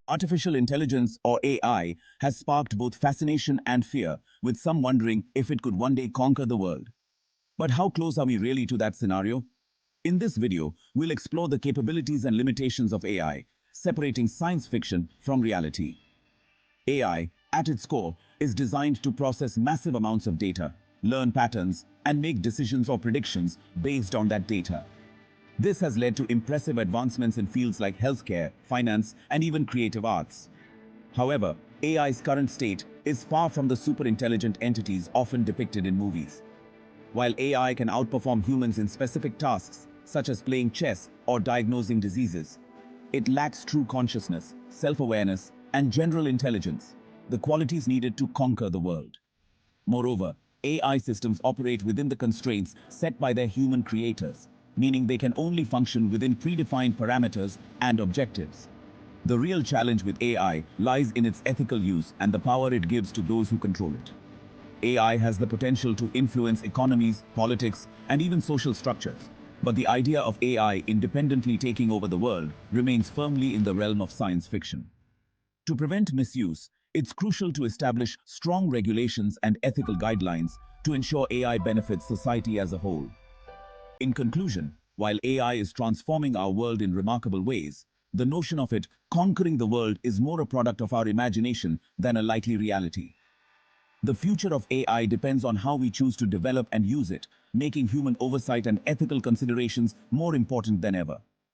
Artificial intelligence, or AI, has sparked both fascination and fear, with some wondering if it could one day conquer the world. But how close are we really to that scenario? In this video, we'll explore the capabilities and limitations of AI, separating science fiction from reality. AI, at its core, is designed to process massive amounts of data, learn patterns, and make decisions or predictions based on that data. This has led to impressive advancements in fields like healthcare, finance, and even creative arts. However, AI's current state is far from the super-intelligent entities often depicted in movies. While AI can outperform humans in specific tasks, such as playing chess or diagnosing diseases, it lacks true consciousness, self-awareness, and general intelligence, the qualities needed to conquer the world. Moreover, AI systems operate within the constraints set by their human creators, meaning they can only function within predefined parameters and objectives. The real challenge with AI lies in its ethical use and the power it gives to those who control it. AI has the potential to influence economies, politics, and even social structures, but the idea of AI independently taking over the world remains firmly in the realm of science fiction. To prevent misuse, it's crucial to establish strong regulations and ethical guidelines to ensure AI benefits society as a whole. In conclusion, while AI is transforming our world in remarkable ways, the notion of it conquering the world is more a product of our imagination than a likely reality. The future of AI depends on how we choose to develop and use it, making human oversight and ethical considerations more important than ever.